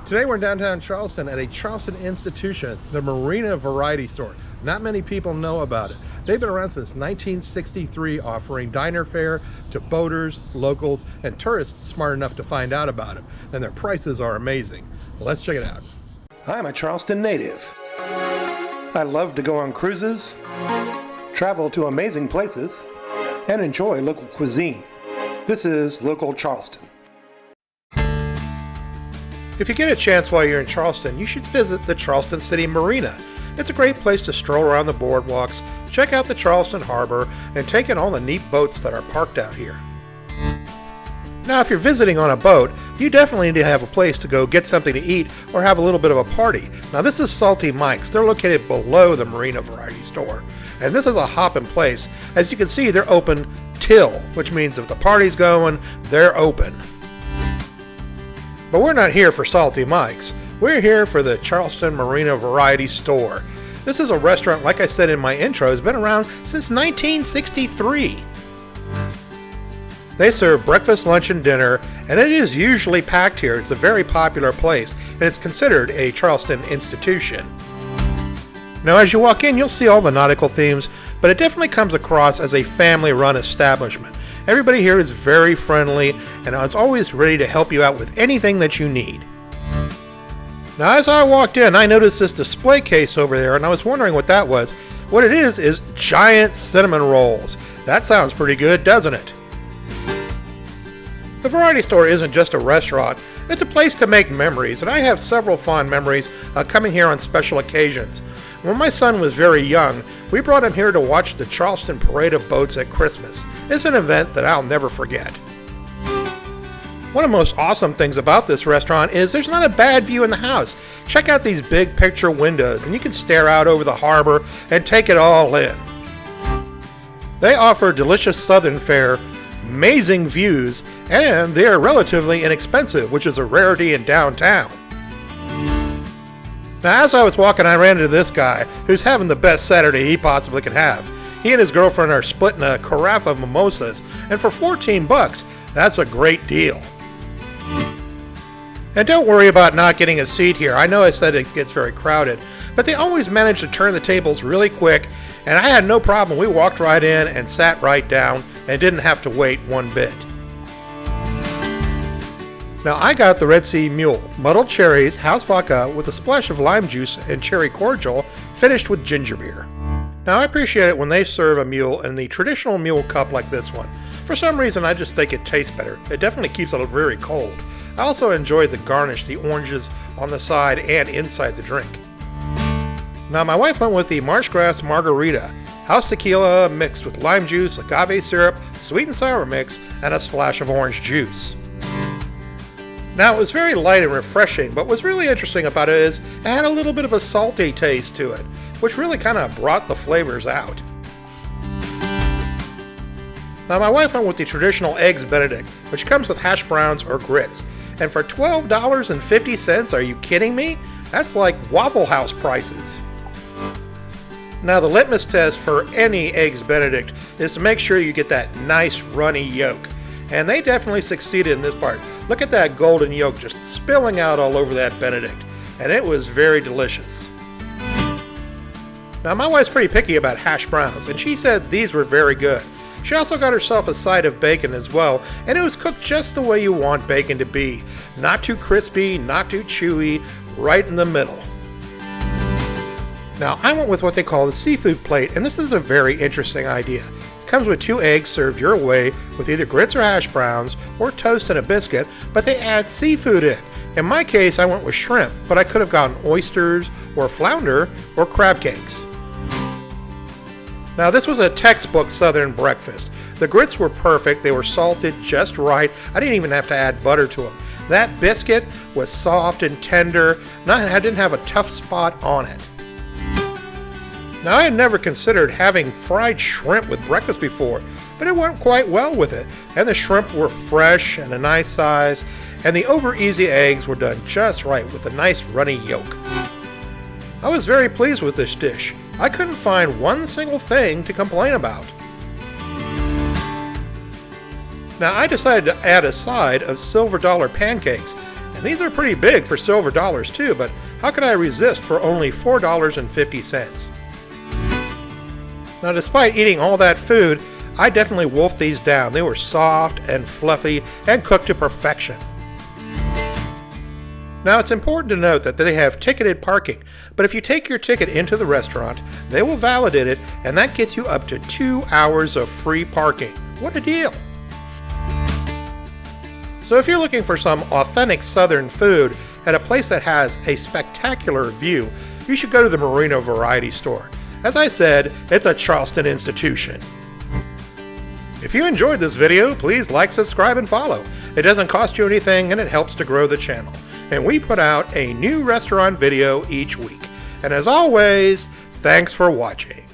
Today we're in downtown Charleston at a Charleston institution, the Marina Variety Store. Not many people know about it. They've been around since 1963, offering diner fare to boaters, locals, and tourists smart enough to find out about it. And their prices are amazing. Let's check it out. I'm a Charleston native. I love to go on cruises, travel to amazing places, and enjoy local cuisine. This is Local Charleston. If you get a chance while you're in Charleston, you should visit the Charleston City Marina. It's a great place to stroll around the boardwalks, check out the Charleston Harbor, and take in all the neat boats that are parked out here. Now, if you're visiting on a boat, you definitely need to have a place to go get something to eat or have a little bit of a party. Now, this is Salty Mike's. They're located below the Marina Variety Store, and this is a hopping place. As you can see, they're open till, which means if the party's going, they're open. But we're not here for Salty Mike's. We're here for the Charleston Marina Variety Store. This is a restaurant, like I said in my intro, has been around since 1963. They serve breakfast, lunch, and dinner, and it is usually packed here. It's a very popular place, and it's considered a Charleston institution. Now, as you walk in, you'll see all the nautical themes, but it definitely comes across as a family-run establishment. Everybody here is very friendly and is always ready to help you out with anything that you need. Now, as I walked in, I noticed this display case over there, and I was wondering what that was. What it is giant cinnamon rolls. That sounds pretty good, doesn't it? The Variety Store isn't just a restaurant. It's a place to make memories, and I have several fond memories coming here on special occasions. When my son was very young, we brought him here to watch the Charleston Parade of Boats at Christmas. It's an event that I'll never forget. One of the most awesome things about this restaurant is there's not a bad view in the house. Check out these big picture windows, and you can stare out over the harbor and take it all in. They offer delicious southern fare, amazing views, and they're relatively inexpensive, which is a rarity in downtown. Now, as I was walking, I ran into this guy who's having the best Saturday he possibly can have. He and his girlfriend are splitting a carafe of mimosas, and for $14, that's a great deal. And don't worry about not getting a seat here. I know I said it gets very crowded, but they always manage to turn the tables really quick, and I had no problem. We walked right in and sat right down and didn't have to wait one bit. Now, I got the Red Sea Mule, muddled cherries, house vodka with a splash of lime juice and cherry cordial, finished with ginger beer. Now, I appreciate it when they serve a mule in the traditional mule cup like this one. For some reason, I just think it tastes better. It definitely keeps it very cold. I also enjoyed the garnish, the oranges on the side and inside the drink. Now, my wife went with the Marshgrass Margarita, house tequila mixed with lime juice, agave syrup, sweet and sour mix, and a splash of orange juice. Now, it was very light and refreshing, but what's really interesting about it is it had a little bit of a salty taste to it, which really kind of brought the flavors out. Now, my wife went with the traditional Eggs Benedict, which comes with hash browns or grits. And for $12.50, are you kidding me? That's like Waffle House prices. Now, the litmus test for any Eggs Benedict is to make sure you get that nice runny yolk. And they definitely succeeded in this part. Look at that golden yolk just spilling out all over that Benedict. And it was very delicious. Now, my wife's pretty picky about hash browns, and she said these were very good. She also got herself a side of bacon as well, and it was cooked just the way you want bacon to be. Not too crispy, not too chewy, right in the middle. Now, I went with what they call the seafood plate, and this is a very interesting idea. It comes with 2 eggs served your way with either grits or hash browns, or toast and a biscuit, but they add seafood in. In my case, I went with shrimp, but I could have gotten oysters, or flounder, or crab cakes. Now, this was a textbook Southern breakfast. The grits were perfect. They were salted just right. I didn't even have to add butter to them. That biscuit was soft and tender. I didn't have a tough spot on it. Now, I had never considered having fried shrimp with breakfast before, but it went quite well with it. And the shrimp were fresh and a nice size, and the over-easy eggs were done just right with a nice runny yolk. I was very pleased with this dish. I couldn't find one single thing to complain about. Now, I decided to add a side of silver dollar pancakes, And these are pretty big for silver dollars too, but how could I resist for only $4.50? Now, despite eating all that food, I definitely wolfed these down. They were soft and fluffy and cooked to perfection. Now, it's important to note that they have ticketed parking, but if you take your ticket into the restaurant, they will validate it, and that gets you up to 2 hours of free parking. What a deal! So if you're looking for some authentic Southern food at a place that has a spectacular view, you should go to the Marina Variety Store. As I said, it's a Charleston institution. If you enjoyed this video, please like, subscribe, and follow. It doesn't cost you anything and it helps to grow the channel. And we put out a new restaurant video each week. And as always, thanks for watching.